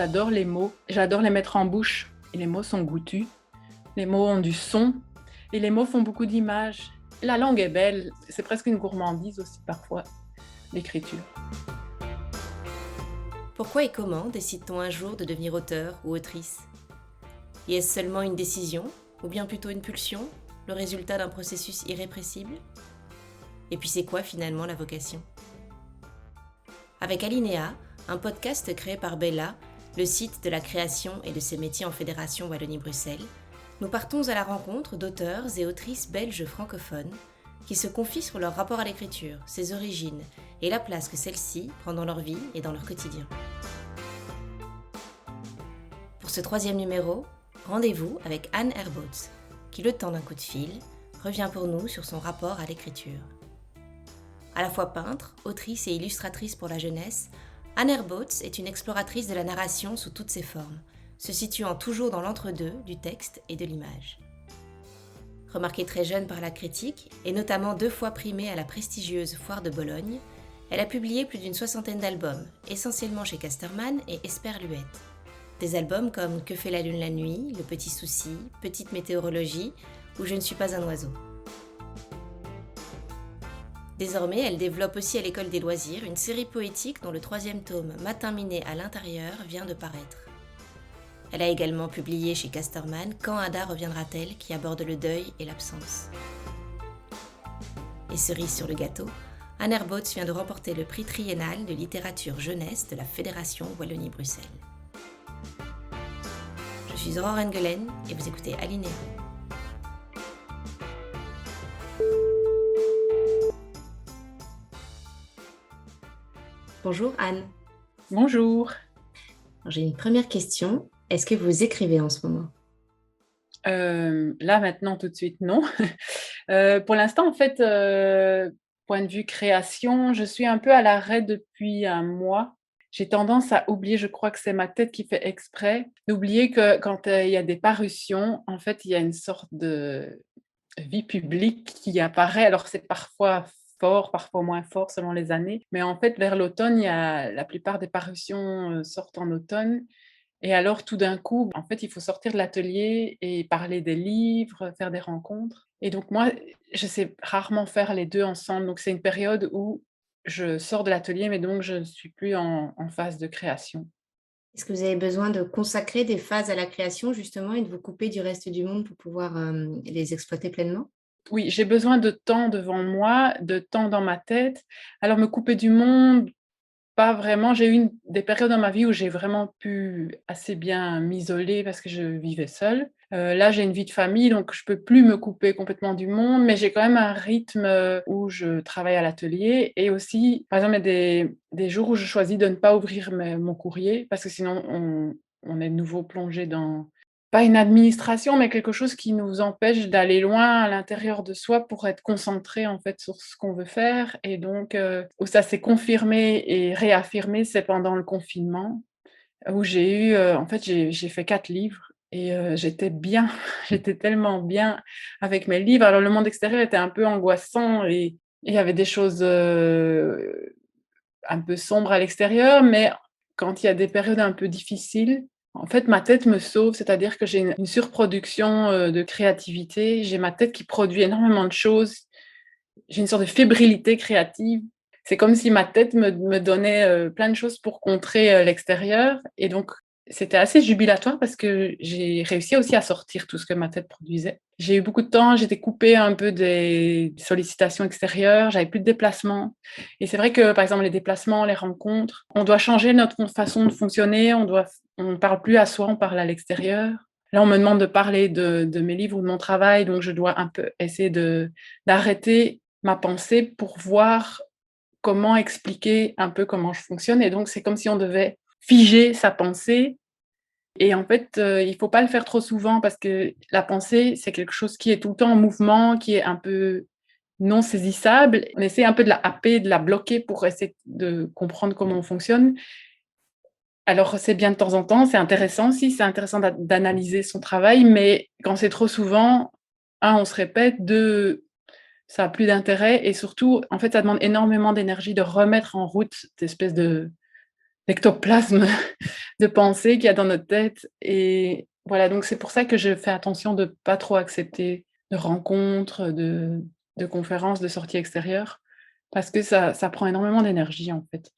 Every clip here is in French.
J'adore les mots, j'adore les mettre en bouche. Et les mots sont goûtus, les mots ont du son et les mots font beaucoup d'images. La langue est belle, c'est presque une gourmandise aussi parfois, l'écriture. Pourquoi et comment décide-t-on un jour de devenir auteur ou autrice ? Y est-ce seulement une décision, ou bien plutôt une pulsion, le résultat d'un processus irrépressible ? Et puis c'est quoi finalement la vocation ? Avec Alinéa, un podcast créé par Bella, le site de la création et de ses métiers en Fédération Wallonie-Bruxelles, nous partons à la rencontre d'auteurs et autrices belges francophones qui se confient sur leur rapport à l'écriture, ses origines et la place que celle-ci prend dans leur vie et dans leur quotidien. Pour ce 3e numéro, rendez-vous avec Anne Herbots, qui le temps d'un coup de fil, revient pour nous sur son rapport à l'écriture. À la fois peintre, autrice et illustratrice pour la jeunesse, Anne Herbots est une exploratrice de la narration sous toutes ses formes, se situant toujours dans l'entre-deux du texte et de l'image. Remarquée très jeune par la critique, et notamment 2 fois primée à la prestigieuse Foire de Bologne, elle a publié plus d'une 60aine d'albums, essentiellement chez Casterman et Esperluette. Des albums comme Que fait la lune la nuit, Le petit souci, Petite météorologie ou Je ne suis pas un oiseau. Désormais, elle développe aussi à l'École des loisirs une série poétique dont le 3e tome, Matin miné à l'intérieur, vient de paraître. Elle a également publié chez Casterman Quand Ada reviendra-t-elle, qui aborde le deuil et l'absence. Et cerise sur le gâteau, Anne Herbots vient de remporter le prix triennal de littérature jeunesse de la Fédération Wallonie-Bruxelles. Je suis Aurore Engelen et vous écoutez Alinéa. Bonjour Anne. Bonjour. Alors, j'ai une première question. Est-ce que vous écrivez en ce moment ? Là maintenant tout de suite non. Pour l'instant en fait, point de vue création, je suis un peu à l'arrêt depuis un mois. J'ai tendance à oublier, je crois que c'est ma tête qui fait exprès, d'oublier que quand, il y a des parutions, en fait, il y a une sorte de vie publique qui apparaît. Alors c'est parfois fort, parfois moins fort selon les années, mais en fait vers l'automne, il y a la plupart des parutions, sortent en automne et alors tout d'un coup, en fait, il faut sortir de l'atelier et parler des livres, faire des rencontres et donc moi, je sais rarement faire les 2 ensemble. Donc c'est une période où je sors de l'atelier, mais donc je ne suis plus en phase de création. Est-ce que vous avez besoin de consacrer des phases à la création justement et de vous couper du reste du monde pour pouvoir les exploiter pleinement ? Oui, j'ai besoin de temps devant moi, de temps dans ma tête. Alors me couper du monde, pas vraiment. J'ai eu des périodes dans ma vie où j'ai vraiment pu assez bien m'isoler parce que je vivais seule. Là, j'ai une vie de famille, donc je peux plus me couper complètement du monde, mais j'ai quand même un rythme, où je travaille à l'atelier et aussi, par exemple, il y a des jours où je choisis de ne pas ouvrir mon courrier parce que sinon on est de nouveau plongé dans pas une administration, mais quelque chose qui nous empêche d'aller loin à l'intérieur de soi pour être concentré en fait sur ce qu'on veut faire et donc où ça s'est confirmé et réaffirmé, c'est pendant le confinement où j'ai eu, en fait, j'ai fait 4 livres et j'étais bien, j'étais tellement bien avec mes livres. Alors le monde extérieur était un peu angoissant et il y avait des choses, un peu sombres à l'extérieur, mais quand il y a des périodes un peu difficiles, en fait, ma tête me sauve, c'est-à-dire que j'ai une surproduction, de créativité. J'ai ma tête qui produit énormément de choses. J'ai une sorte de fébrilité créative. C'est comme si ma tête me donnait, plein de choses pour contrer, l'extérieur et donc c'était assez jubilatoire parce que j'ai réussi aussi à sortir tout ce que ma tête produisait. J'ai eu beaucoup de temps, j'étais coupée un peu des sollicitations extérieures, j'avais plus de déplacements et c'est vrai que, par exemple, les déplacements, les rencontres, on doit changer notre façon de fonctionner, on parle plus à soi, on parle à l'extérieur. Là, on me demande de parler de mes livres ou de mon travail, donc je dois un peu essayer d'arrêter ma pensée pour voir comment expliquer un peu comment je fonctionne et donc c'est comme si on devait figer sa pensée et en fait, il faut pas le faire trop souvent parce que la pensée, c'est quelque chose qui est tout le temps en mouvement, qui est un peu non saisissable. On essaie un peu de la happer, de la bloquer pour essayer de comprendre comment on fonctionne. Alors c'est bien de temps en temps, c'est intéressant aussi, c'est intéressant d'analyser son travail, mais quand c'est trop souvent, un, on se répète, 2, ça a plus d'intérêt et surtout, en fait, ça demande énormément d'énergie de remettre en route cette espèce de l'ectoplasme de pensée qu'il y a dans notre tête et voilà, donc c'est pour ça que je fais attention de pas trop accepter de rencontres, de conférences, de sorties extérieures parce que ça prend énormément d'énergie, en fait.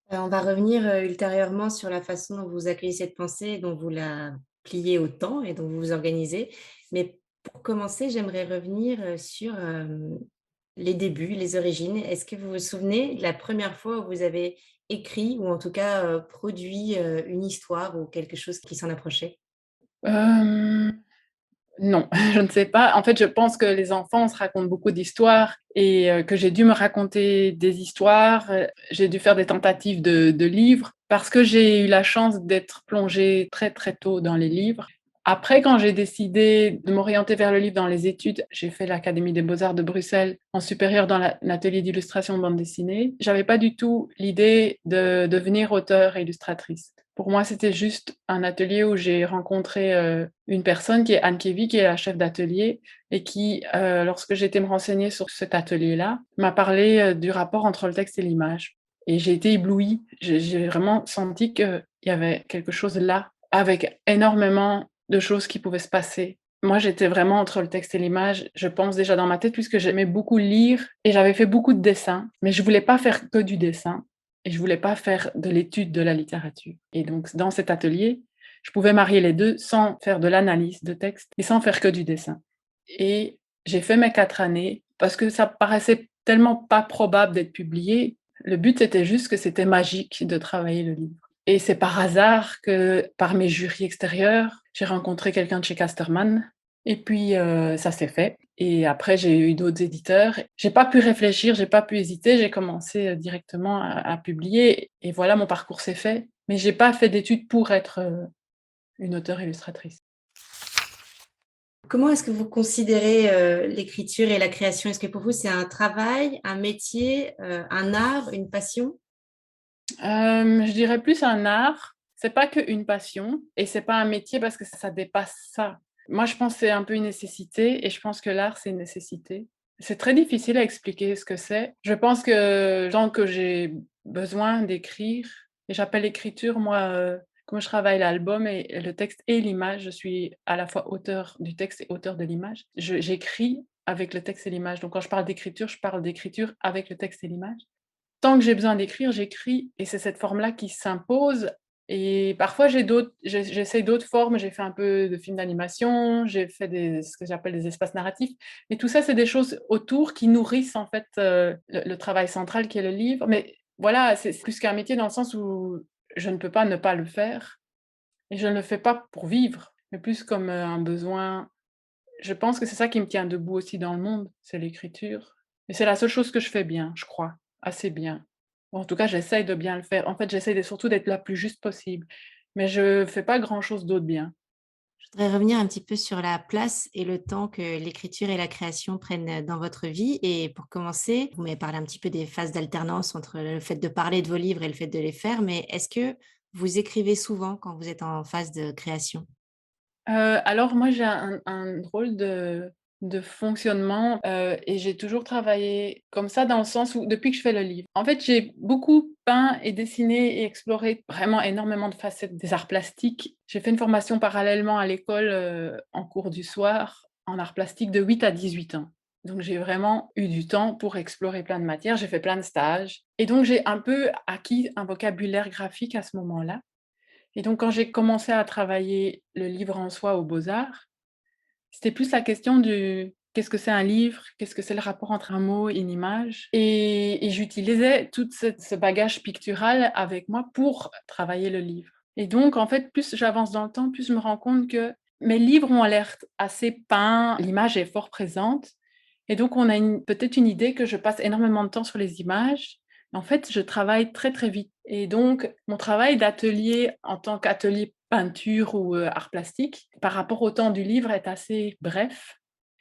On va revenir, ultérieurement sur la façon dont vous accueillez cette pensée et dont vous la pliez au temps et dont vous vous organisez. Mais pour commencer, j'aimerais revenir, sur, les débuts, les origines. Est-ce que vous vous souvenez de la première fois où vous avez écrit ou en tout cas, produit, une histoire ou quelque chose qui s'en approchait? Hem Non, je ne sais pas. En fait, je pense que les enfants, on se racontent beaucoup d'histoires et que j'ai dû me raconter des histoires, j'ai dû faire des tentatives de livres parce que j'ai eu la chance d'être plongée très, très tôt dans les livres. Après, quand j'ai décidé de m'orienter vers le livre dans les études, j'ai fait l'Académie des beaux-arts de Bruxelles en supérieur dans l'atelier d'illustration de bande dessinée. J'avais pas du tout l'idée de devenir auteure et illustratrice. Pour moi, c'était juste un atelier où j'ai rencontré, une personne qui est Anne Kevy, qui est la chef d'atelier et qui, lorsque j'ai été me renseigner sur cet atelier-là, m'a parlé, du rapport entre le texte et l'image et j'ai été éblouie. J'ai vraiment senti qu'il y avait quelque chose là, avec énormément de choses qui pouvaient se passer. Moi, j'étais vraiment entre le texte et l'image, je pense déjà dans ma tête puisque j'aimais beaucoup lire et j'avais fait beaucoup de dessins, mais je voulais pas faire que du dessin. Et je voulais pas faire de l'étude de la littérature. Et donc dans cet atelier, je pouvais marier les 2 sans faire de l'analyse de texte et sans faire que du dessin. Et j'ai fait mes 4 années parce que ça paraissait tellement pas probable d'être publié. Le but, c'était juste que c'était magique de travailler le livre. Et c'est par hasard que, par mes jurys extérieurs, j'ai rencontré quelqu'un de chez Casterman et puis, ça s'est fait et après j'ai eu d'autres éditeurs. J'ai pas pu réfléchir, j'ai pas pu hésiter, j'ai commencé, directement à publier et voilà, mon parcours s'est fait. Mais j'ai pas fait d'études pour être, une auteure illustratrice. Comment est-ce que vous considérez, l'écriture et la création? Est-ce que pour vous c'est un travail, un métier, un art, une passion? Je dirais plus un art. C'est pas qu'une passion et c'est pas un métier parce que ça dépasse ça. Moi, je pense que c'est un peu une nécessité et je pense que l'art, c'est une nécessité. C'est très difficile à expliquer ce que c'est. Je pense que tant que j'ai besoin d'écrire et j'appelle l'écriture, moi, comme je travaille l'album et le texte et l'image, je suis à la fois auteur du texte et auteur de l'image. J'écris avec le texte et l'image. Donc quand je parle d'écriture avec le texte et l'image. Tant que j'ai besoin d'écrire, j'écris et c'est cette forme-là qui s'impose et parfois j'essaye d'autres formes. J'ai fait un peu de films d'animation, j'ai fait ce que j'appelle des espaces narratifs, mais tout ça, c'est des choses autour qui nourrissent en fait, le travail central qui est le livre. Mais voilà, c'est plus qu'un métier dans le sens où je ne peux pas ne pas le faire et je ne le fais pas pour vivre, mais plus comme, un besoin. Je pense que c'est ça qui me tient debout aussi dans le monde, c'est l'écriture et c'est la seule chose que je fais bien, je crois, assez bien. Ou en tout cas, j'essaye de bien le faire. En fait, j'essaye surtout d'être la plus juste possible, mais je fais pas grand-chose d'autre bien. Je voudrais revenir un petit peu sur la place et le temps que l'écriture et la création prennent, dans votre vie et pour commencer, vous m'avez parlé un petit peu des phases d'alternance entre le fait de parler de vos livres et le fait de les faire, mais est-ce que vous écrivez souvent quand vous êtes en phase de création? Alors moi, j'ai un drôle de fonctionnement, et j'ai toujours travaillé comme ça dans le sens où depuis que je fais le livre. En fait, j'ai beaucoup peint et dessiné et exploré vraiment énormément de facettes des arts plastiques. J'ai fait une formation parallèlement à l'école, en cours du soir, en arts plastiques de 8 à 18 ans. Donc j'ai vraiment eu du temps pour explorer plein de matières. J'ai fait plein de stages et donc j'ai un peu acquis un vocabulaire graphique à ce moment-là. Et donc quand j'ai commencé à travailler le livre en soi aux Beaux-Arts, c'était plus la question du: «Qu'est-ce que c'est un livre? Qu'est-ce que c'est le rapport entre un mot et une image?» Et j'utilisais tout ce bagage pictural avec moi pour travailler le livre. Et donc en fait, plus j'avance dans le temps, plus je me rends compte que mes livres ont l'air assez peints, l'image est fort présente et donc on a peut-être une idée que je passe énormément de temps sur les images. En fait, je travaille très, très vite et donc mon travail d'atelier en tant qu'atelier peinture ou, art plastique, par rapport au temps du livre est assez bref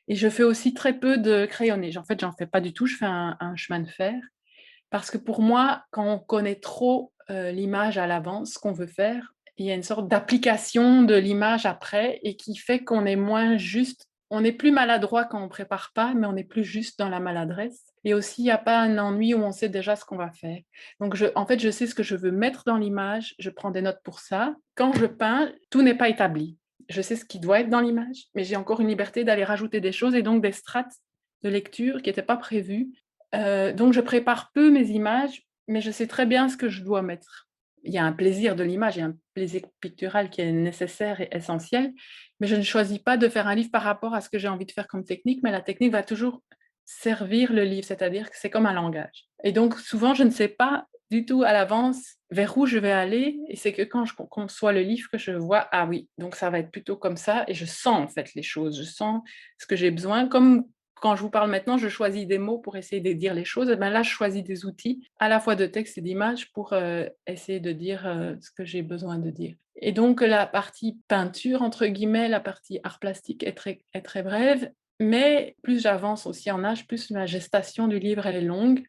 et je fais aussi très peu de crayonnage. En fait, j'en fais pas du tout, je fais un chemin de fer parce que pour moi, quand on connaît trop, l'image à l'avance, ce qu'on veut faire, il y a une sorte d'application de l'image après et qui fait qu'on est moins juste On n'est plus maladroit quand on prépare pas, mais on est plus juste dans la maladresse. Et aussi, il y a pas un ennui où on sait déjà ce qu'on va faire. Donc en fait, je sais ce que je veux mettre dans l'image, je prends des notes pour ça. Quand je peins, tout n'est pas établi. Je sais ce qui doit être dans l'image, mais j'ai encore une liberté d'aller rajouter des choses et donc des strates de lecture qui n'étaient pas prévues. Donc je prépare peu mes images, mais je sais très bien ce que je dois mettre. Il y a un plaisir de l'image, il y a un plaisir pictural qui est nécessaire et essentiel, mais je ne choisis pas de faire un livre par rapport à ce que j'ai envie de faire comme technique, mais la technique va toujours servir le livre, c'est-à-dire que c'est comme un langage. Et donc souvent, je ne sais pas du tout à l'avance vers où je vais aller, et c'est que quand je conçois le livre que je vois, ah oui, donc ça va être plutôt comme ça, et je sens en fait les choses, je sens ce que j'ai besoin, comme quand je vous parle maintenant, je choisis des mots pour essayer de dire les choses. Et bien là, je choisis des outils, à la fois de texte et d'image, pour essayer de dire ce que j'ai besoin de dire. Et donc, la partie peinture, entre guillemets, la partie art plastique est très brève, mais plus j'avance aussi en âge, plus la gestation du livre elle est longue.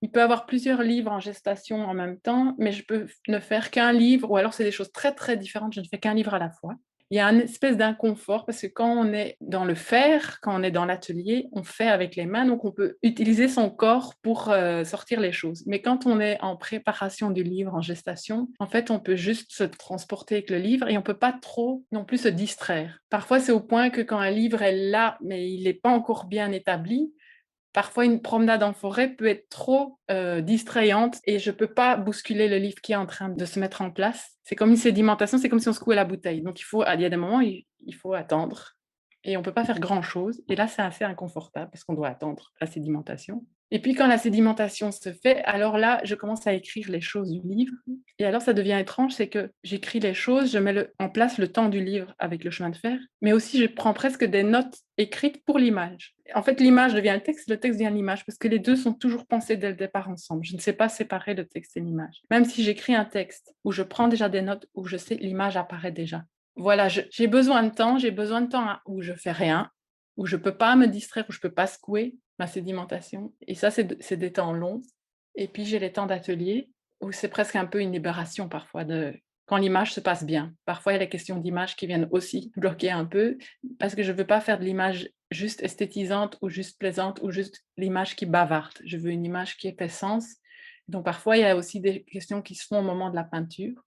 Il peut y avoir plusieurs livres en gestation en même temps, mais je peux ne faire qu'un livre, ou alors c'est des choses très, très différentes, je ne fais qu'un livre à la fois. Il y a une espèce d'inconfort parce que quand on est dans le faire, quand on est dans l'atelier, on fait avec les mains, donc on peut utiliser son corps pour sortir les choses. Mais quand on est en préparation du livre, en gestation, en fait, on peut juste se transporter avec le livre et on ne peut pas trop non plus se distraire. Parfois, c'est au point que quand un livre est là, mais il n'est pas encore bien établi, parfois, une promenade en forêt peut être trop distrayante et je ne peux pas bousculer le livre qui est en train de se mettre en place. C'est comme une sédimentation, c'est comme si on secouait la bouteille. Donc, il y a des moments où il faut attendre et on ne peut pas faire grand-chose. Et là, c'est assez inconfortable parce qu'on doit attendre la sédimentation. Et puis, quand la sédimentation se fait, alors là, je commence à écrire les choses du livre. Et alors, ça devient étrange, c'est que j'écris les choses, je mets en place le temps du livre avec le chemin de fer, mais aussi je prends presque des notes écrites pour l'image. En fait, l'image devient le texte devient l'image, parce que les deux sont toujours pensés dès le départ ensemble. Je ne sais pas séparer le texte et l'image. Même si j'écris un texte où je prends déjà des notes, où je sais l'image apparaît déjà. Voilà, j'ai besoin de temps, où je fais rien, où je ne peux pas me distraire, où je ne peux pas secouer ma sédimentation. Et ça, c'est des temps longs. Et puis, j'ai les temps d'atelier, où c'est presque un peu une libération parfois, quand l'image se passe bien. Parfois, il y a les questions d'image qui viennent aussi bloquer un peu, parce que je ne veux pas faire de l'image juste esthétisante ou juste plaisante ou juste l'image qui bavarde. Je veux une image qui ait sens. Donc, parfois, il y a aussi des questions qui se font au moment de la peinture.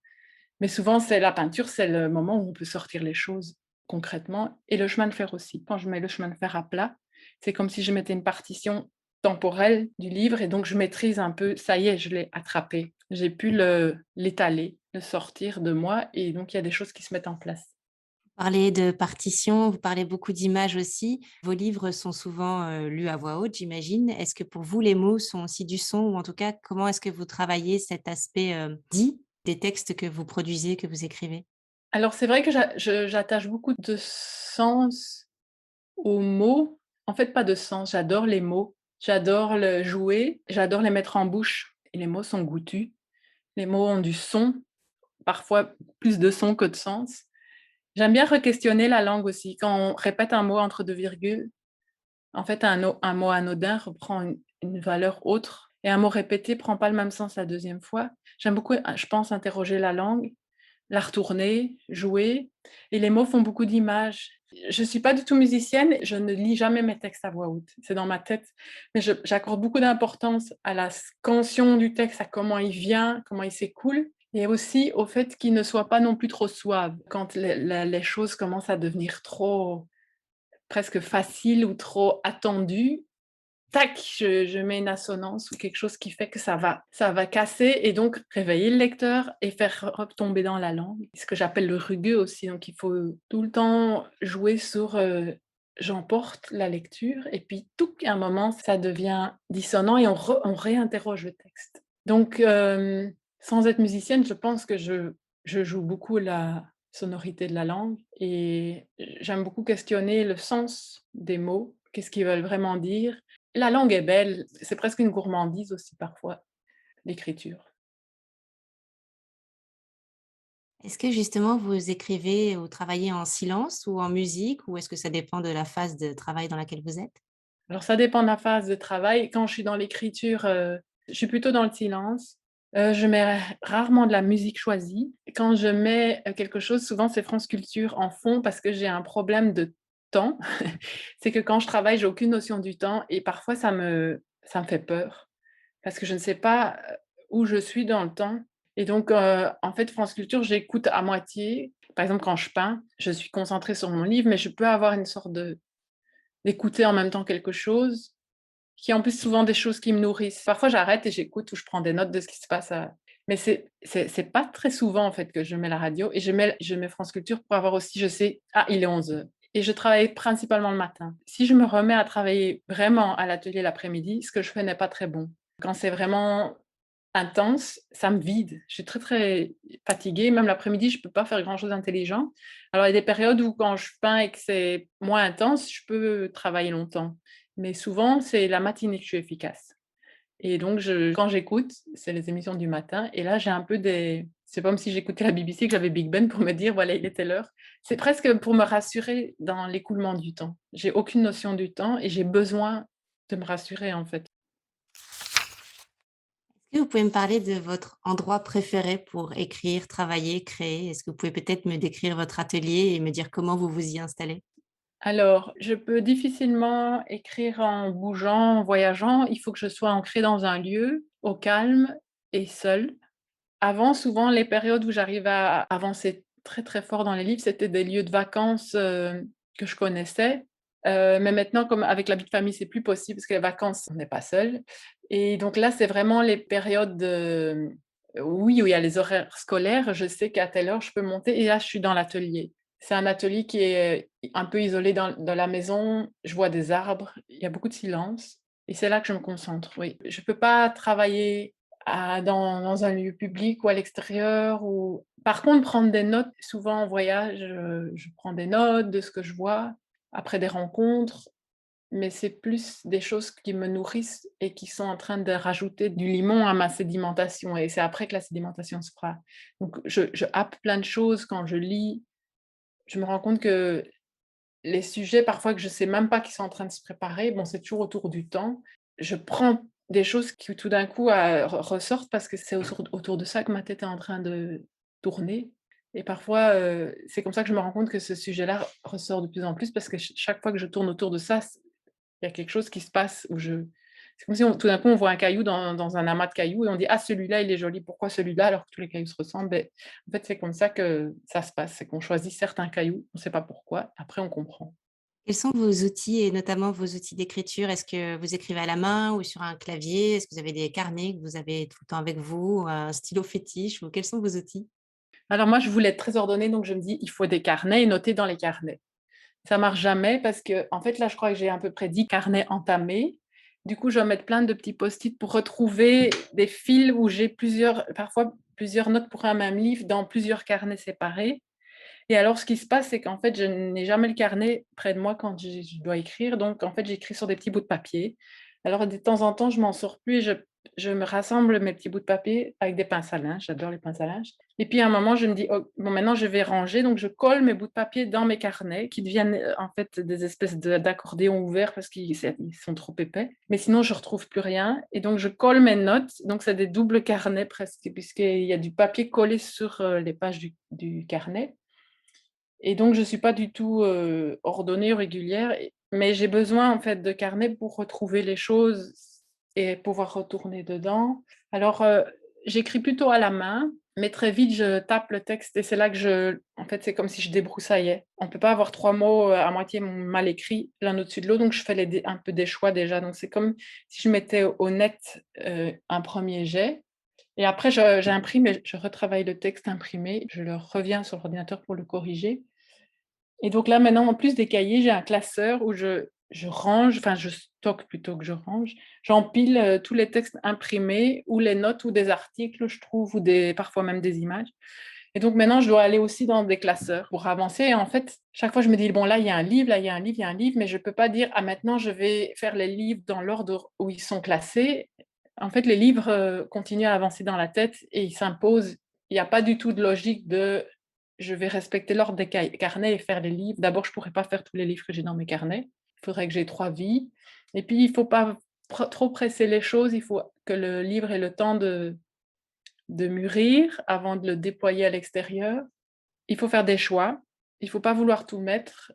Mais souvent, c'est la peinture, c'est le moment où on peut sortir les choses concrètement. Et le chemin de fer aussi. Quand je mets le chemin de fer à plat, c'est comme si je mettais une partition temporelle du livre et donc je maîtrise un peu, ça y est, je l'ai attrapé. J'ai pu l'étaler, le sortir de moi et donc il y a des choses qui se mettent en place. Vous parlez de partition, vous parlez beaucoup d'images aussi. Vos livres sont souvent, lus à voix haute, j'imagine. Est-ce que pour vous, les mots sont aussi du son ou en tout cas, comment est-ce que vous travaillez cet aspect, dit des textes que vous produisez, que vous écrivez? Alors c'est vrai que j'attache beaucoup de sens aux mots. En fait, pas de sens, j'adore les mots. J'adore le jouer, j'adore les mettre en bouche et les mots sont goûtus. Les mots ont du son, parfois plus de son que de sens. J'aime bien re-questionner la langue aussi. Quand on répète un mot entre deux virgules, en fait, un mot anodin reprend une valeur autre et un mot répété prend pas le même sens la deuxième fois. J'aime beaucoup, je pense, interroger la langue, la retourner, jouer, et les mots font beaucoup d'images. Je suis pas du tout musicienne, je ne lis jamais mes textes à voix haute, c'est dans ma tête, mais j'accorde beaucoup d'importance à la scansion du texte, à comment il vient, comment il s'écoule, et aussi au fait qu'il ne soit pas non plus trop suave. Quand les choses commencent à devenir trop presque faciles ou trop attendues, tac, je mets une assonance ou quelque chose qui fait que ça va casser et donc réveiller le lecteur et faire retomber dans la langue. Ce que j'appelle le rugueux aussi, donc il faut tout le temps jouer sur j'emporte la lecture et puis tout à un moment ça devient dissonant et on réinterroge le texte. Donc sans être musicienne, je pense que je joue beaucoup la sonorité de la langue et j'aime beaucoup questionner le sens des mots, qu'est-ce qu'ils veulent vraiment dire. La langue est belle, c'est presque une gourmandise aussi parfois, l'écriture. Est-ce que justement vous écrivez ou travaillez en silence ou en musique ou est-ce que ça dépend de la phase de travail dans laquelle vous êtes? Alors ça dépend de la phase de travail. Quand je suis dans l'écriture, je suis plutôt dans le silence. Je mets rarement de la musique choisie. Quand je mets quelque chose, souvent c'est France Culture en fond parce que j'ai un problème de temps, c'est que quand je travaille, j'ai aucune notion du temps et parfois ça me fait peur parce que je ne sais pas, où je suis dans le temps et donc en fait, France Culture, j'écoute à moitié. Par exemple, quand je peins, je suis concentrée sur mon livre, mais je peux avoir une sorte d'écouter en même temps quelque chose qui est en plus souvent des choses qui me nourrissent. Parfois, j'arrête et j'écoute ou je prends des notes de ce qui se passe, mais c'est pas très souvent, en fait, que je mets la radio et je mets France Culture pour avoir aussi, je sais: «Ah, il est 11 heures et je travaille principalement le matin. Si je me remets à travailler vraiment à l'atelier l'après-midi, ce que je fais n'est pas très bon. Quand c'est vraiment intense, ça me vide. Je suis très, très fatiguée, même l'après-midi, je peux pas faire grand-chose d'intelligent. Alors, il y a des périodes où quand je peins et que c'est moins intense, je peux travailler longtemps. Mais souvent, c'est la matinée que je suis efficace. Et donc quand j'écoute, c'est les émissions du matin et là, j'ai un peu des c'est pas comme si j'écoutais la BBC, que j'avais Big Ben pour me dire: «Voilà, il est telle heure». C'est presque pour me rassurer dans l'écoulement du temps. J'ai aucune notion du temps et j'ai besoin de me rassurer, en fait. Est-ce que vous pouvez me parler de votre endroit préféré pour écrire, travailler, créer? Est-ce que vous pouvez peut-être me décrire votre atelier et me dire comment vous vous y installez? Alors, je peux difficilement écrire en bougeant, en voyageant. Il faut que je sois ancrée dans un lieu, au calme et seule. Avant, souvent, les périodes où j'arrivais à avancer très, très fort dans les livres, c'était des lieux de vacances, que je connaissais. Mais maintenant, comme avec la vie de famille, c'est plus possible parce que les vacances, on n'est pas seul. Et donc là, c'est vraiment les périodes, oui, où il y a les horaires scolaires. Je sais qu'à telle heure, je peux monter et là, je suis dans l'atelier. C'est un atelier qui est un peu isolé dans la maison. Je vois des arbres, il y a beaucoup de silence et c'est là que je me concentre, oui. Je peux pas travailler dans un lieu public ou à l'extérieur ou par contre, prendre des notes, souvent en voyage, je prends des notes de ce que je vois, après des rencontres, mais c'est plus des choses qui me nourrissent et qui sont en train de rajouter du limon à ma sédimentation et c'est après que la sédimentation se fera. Donc je happe plein de choses quand je lis. Je me rends compte que les sujets parfois que je sais même pas qu'ils sont en train de se préparer, bon, c'est toujours autour du temps. Je prends des choses qui tout d'un coup, ressortent parce que c'est autour de ça que ma tête est en train de tourner et parfois, c'est comme ça que je me rends compte que ce sujet-là ressort de plus en plus parce que chaque fois que je tourne autour de ça, il y a quelque chose qui se passe où je c'est comme si tout d'un coup, on voit un caillou dans un amas de cailloux et on dit: «Ah, celui-là, il est joli. Pourquoi celui-là alors que tous les cailloux se ressemblent?» En fait, c'est comme ça que ça se passe, c'est qu'on choisit certains cailloux, on ne sait pas pourquoi, après on comprend. Quels sont vos outils et notamment vos outils d'écriture? Est-ce que vous écrivez à la main ou sur un clavier? Est-ce que vous avez des carnets que vous avez tout le temps avec vous, un stylo fétiche ou quels sont vos outils? Alors moi, je voulais être très ordonnée, donc je me dis: «Il faut des carnets et noter dans les carnets». Ça marche jamais parce que en fait, là, je crois que j'ai à peu près 10 carnets entamés. Du coup, je dois mettre plein de petits post-it pour retrouver des fils où j'ai parfois plusieurs notes pour un même livre dans plusieurs carnets séparés et alors ce qui se passe, c'est qu'en fait, je n'ai jamais le carnet près de moi quand je dois écrire, donc en fait, j'écris sur des petits bouts de papier. Alors de temps en temps, je m'en sors plus et je me rassemble mes petits bouts de papier avec des pinces à linge, j'adore les pinces à linge et puis à un moment, je me dis: «Oh, bon maintenant je vais ranger», donc je colle mes bouts de papier dans mes carnets qui deviennent, en fait des espèces d'accordéons ouverts parce ils sont trop épais, mais sinon je retrouve plus rien et donc je colle mes notes, donc c'est des doubles carnets presque puisqu'il y a du papier collé sur, les pages du carnet et donc je ne suis pas du tout, ordonnée ou régulière mais j'ai besoin en fait de carnet pour retrouver les choses et pouvoir retourner dedans. Alors, j'écris plutôt à la main, mais très vite je tape le texte et c'est là que en fait, c'est comme si je débroussaillais. On ne peut pas avoir 3 mots, à moitié mal écrits l'un au-dessus de l'autre, donc je fais un peu des choix déjà. Donc c'est comme si je mettais au net, un premier jet et après j'imprime et je retravaille le texte imprimé, je le reviens sur l'ordinateur pour le corriger et donc là, maintenant, en plus des cahiers, j'ai un classeur où je range, enfin je stocke plutôt que je range. J'empile, tous les textes imprimés ou les notes ou des articles, je trouve, ou parfois même des images et donc maintenant, je dois aller aussi dans des classeurs pour avancer et en fait, chaque fois, je me dis: «Bon, là, il y a un livre, là, il y a un livre, il y a un livre», mais je ne peux pas dire: «Ah maintenant, je vais faire les livres dans l'ordre où ils sont classés». En fait, les livres, continuent à avancer dans la tête et ils s'imposent. Il y a pas du tout de logique de je vais respecter l'ordre des carnets et faire les livres. D'abord, je ne pourrais pas faire tous les livres que j'ai dans mes carnets. Il faudrait que j'ai 3 vies et puis il ne faut pas trop presser les choses. Il faut que le livre ait le temps de mûrir avant de le déployer à l'extérieur. Il faut faire des choix. Il ne faut pas vouloir tout mettre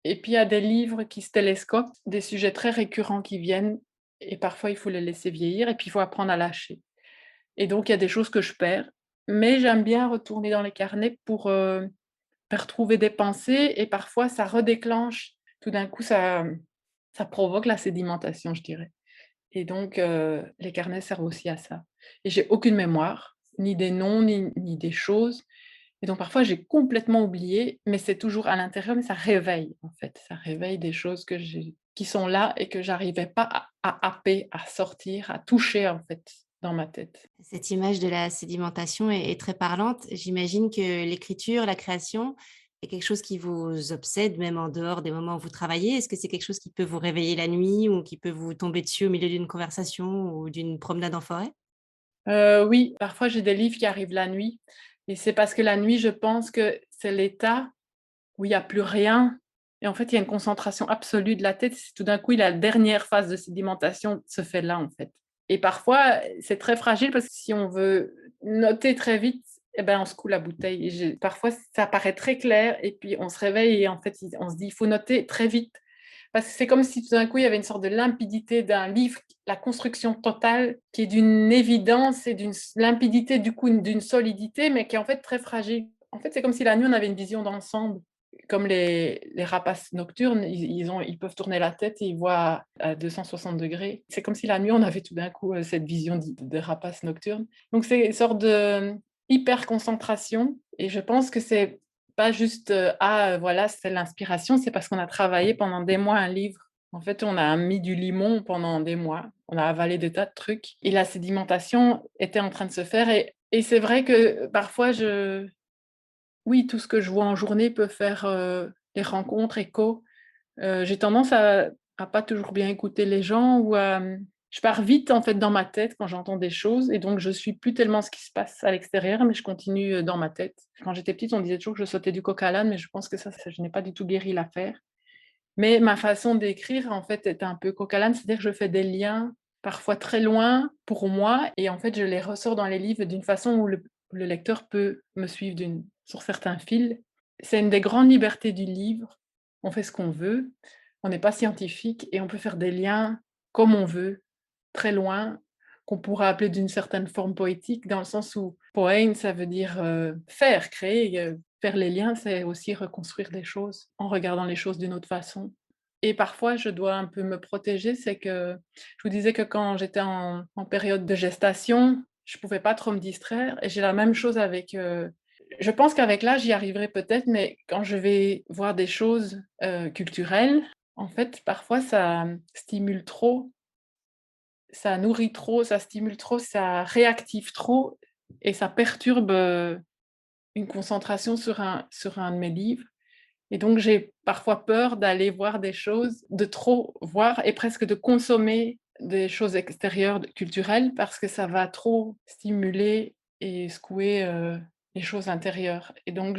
Et puis il y a des livres qui se télescopent, des sujets très récurrents qui viennent et parfois il faut les laisser vieillir et puis il faut apprendre à lâcher. Et donc il y a des choses que je perds, mais j'aime bien retourner dans les carnets pour, retrouver des pensées et parfois ça redéclenche, tout d'un coup ça provoque la sédimentation, je dirais. Et donc les carnets servent aussi à ça. Et j'ai aucune mémoire, ni des noms, ni des choses. Et donc parfois j'ai complètement oublié, mais c'est toujours à l'intérieur, mais ça réveille en fait. Ça réveille des choses qui sont là et que j'arrivais pas à happer, à sortir, à toucher en fait dans ma tête. Cette image de la sédimentation est très parlante. J'imagine que l'écriture, la création est quelque chose qui vous obsède même en dehors des moments où vous travaillez. Est-ce que c'est quelque chose qui peut vous réveiller la nuit ou qui peut vous tomber dessus au milieu d'une conversation ou d'une promenade en forêt? Oui, parfois j'ai des livres qui arrivent la nuit et c'est parce que la nuit, je pense que c'est l'état où il y a plus rien et en fait, il y a une concentration absolue de la tête. C'est tout d'un coup, la dernière phase de sédimentation se fait là, en fait. Et parfois, c'est très fragile parce que si on veut noter très vite, eh ben, on se coule la bouteille. Parfois, ça paraît très clair et puis on se réveille et en fait, on se dit: «Il faut noter très vite». Parce que c'est comme si tout d'un coup, il y avait une sorte de limpidité d'un livre, la construction totale qui est d'une évidence et d'une limpidité, du coup, d'une solidité, mais qui est en fait très fragile. En fait, c'est comme si la nuit, on avait une vision d'ensemble. Comme les rapaces nocturnes, ils peuvent tourner la tête et ils voient à 260 degrés. C'est comme si la nuit, on avait tout d'un coup cette vision de rapaces nocturnes. Donc c'est une sorte de hyper concentration et je pense que c'est pas juste ah voilà, c'est l'inspiration, c'est parce qu'on a travaillé pendant des mois un livre. En fait, on a mis du limon pendant des mois, on a avalé des tas de trucs et la sédimentation était en train de se faire et c'est vrai que parfois oui, tout ce que je vois en journée peut faire, les rencontres, écho. J'ai tendance à pas toujours bien écouter les gens ou je pars vite en fait dans ma tête quand j'entends des choses et donc je suis plus tellement ce qui se passe à l'extérieur, mais je continue, dans ma tête. Quand j'étais petite, on disait toujours que je sautais du coq à l'âne, mais je pense que ça je n'ai pas du tout guéri l'affaire. Mais ma façon d'écrire en fait est un peu coq à l'âne, c'est-à-dire que je fais des liens parfois très loin pour moi et en fait je les ressors dans les livres d'une façon où le lecteur peut me suivre sur certains fils. C'est une des grandes libertés du livre. On fait ce qu'on veut, on n'est pas scientifique et on peut faire des liens comme on veut, très loin, qu'on pourrait appeler d'une certaine forme poétique, dans le sens où poème, ça veut dire faire, créer. Faire les liens, c'est aussi reconstruire des choses en regardant les choses d'une autre façon. Et parfois, je dois un peu me protéger, c'est que je vous disais que quand j'étais en période de gestation, je pouvais pas trop me distraire et j'ai la même chose avec, je pense qu'avec l'âge, j'y arriverai peut-être, mais quand je vais voir des choses, culturelles, en fait, parfois ça stimule trop, ça nourrit trop, ça stimule trop, ça réactive trop et ça perturbe, une concentration sur un de mes livres et donc j'ai parfois peur d'aller voir des choses, de trop voir et presque de consommer des choses extérieures culturelles parce que ça va trop stimuler et secouer, les choses intérieures et donc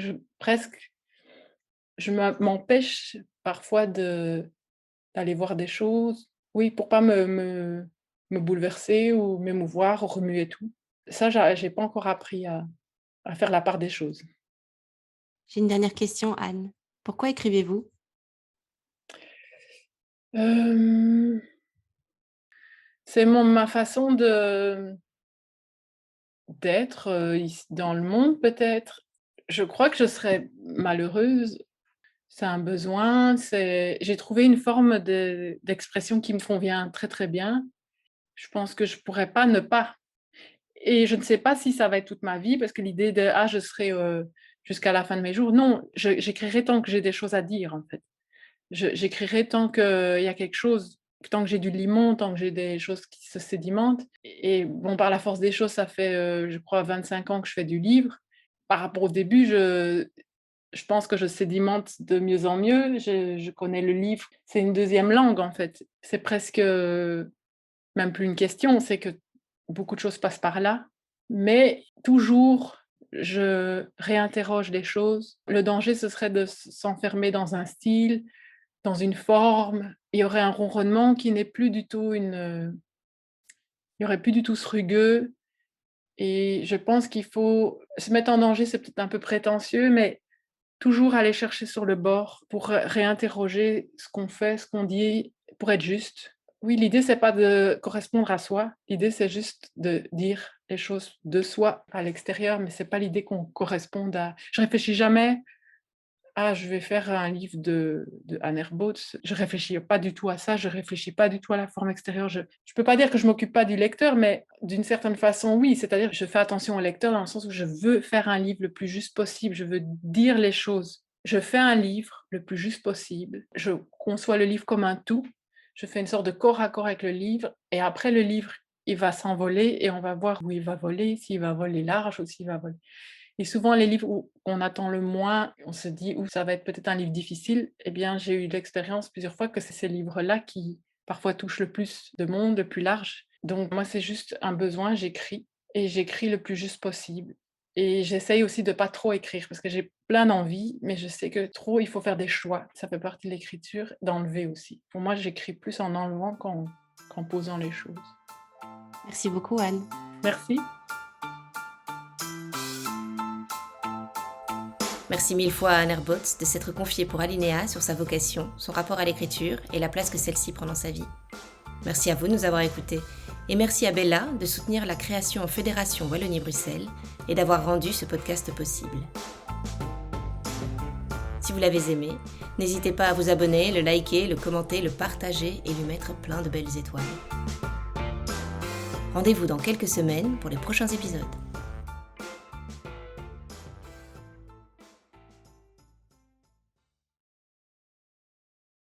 je m'empêche parfois d'aller voir des choses, oui, pour pas me bouleverser ou m'émouvoir, remuer tout. Ça, j'ai pas encore appris à faire la part des choses. J'ai une dernière question, Anne. Pourquoi écrivez-vous? Hem, c'est ma façon d'être, ici dans le monde peut-être. Je crois que je serais malheureuse, c'est un besoin, j'ai trouvé une forme d'expression qui me convient très, très bien. Je pense que je pourrais pas ne pas. Et je ne sais pas si ça va être toute ma vie parce que l'idée de: «Ah, je serai, jusqu'à la fin de mes jours», non, j'écrirai tant que j'ai des choses à dire, en fait. J'écrirai tant qu'il y a quelque chose, tant que j'ai du limon, tant que j'ai des choses qui se sédimentent et bon, par la force des choses, ça fait, je crois 25 ans que je fais du livre. Par rapport au début, je pense que je sédimente de mieux en mieux. Je connais le livre, c'est une deuxième langue, en fait. C'est presque, même plus une question, c'est que beaucoup de choses passent par là, mais toujours je réinterroge les choses. Le danger, ce serait de s'enfermer dans un style, dans une forme. Il y aurait un ronronnement qui n'est plus du tout il y aurait plus du tout ce rugueux et je pense qu'il faut se mettre en danger, c'est peut-être un peu prétentieux, mais toujours aller chercher sur le bord pour réinterroger ce qu'on fait, ce qu'on dit, pour être juste. Oui, l'idée, c'est pas de correspondre à soi. L'idée, c'est juste de dire les choses de soi à l'extérieur, mais c'est pas l'idée qu'on corresponde à. Je réfléchis jamais: «Ah, je vais faire un livre de Anne Herbaut». Je réfléchis pas du tout à ça, je réfléchis pas du tout à la forme extérieure. Je peux pas dire que je m'occupe pas du lecteur, mais d'une certaine façon, oui. C'est-à-dire que je fais attention au lecteur dans le sens où je veux faire un livre le plus juste possible, je veux dire les choses. Je fais un livre le plus juste possible, je conçois le livre comme un tout, je fais une sorte de corps à corps avec le livre et après le livre, il va s'envoler et on va voir où il va voler, s'il va voler large ou s'il va voler. Et souvent, les livres où on attend le moins, on se dit: «Ouh, ça va être peut-être un livre difficile», eh bien, j'ai eu l'expérience plusieurs fois que c'est ces livres-là qui, parfois, touchent le plus de monde, le plus large. Donc moi, c'est juste un besoin, j'écris et j'écris le plus juste possible et j'essaye aussi de pas trop écrire parce que j'ai plein d'envie, mais je sais que trop, il faut faire des choix. Ça fait partie de l'écriture, d'enlever aussi. Pour moi, j'écris plus en enlevant qu'en posant les choses. Merci beaucoup Anne. Merci. Merci mille fois à Anne Herbaut de s'être confiée pour Alinéa sur sa vocation, son rapport à l'écriture et la place que celle-ci prend dans sa vie. Merci à vous de nous avoir écoutés et merci à Bella de soutenir la création en Fédération Wallonie-Bruxelles et d'avoir rendu ce podcast possible. Si vous l'avez aimé, n'hésitez pas à vous abonner, le liker, le commenter, le partager et lui mettre plein de belles étoiles. Rendez-vous dans quelques semaines pour les prochains épisodes.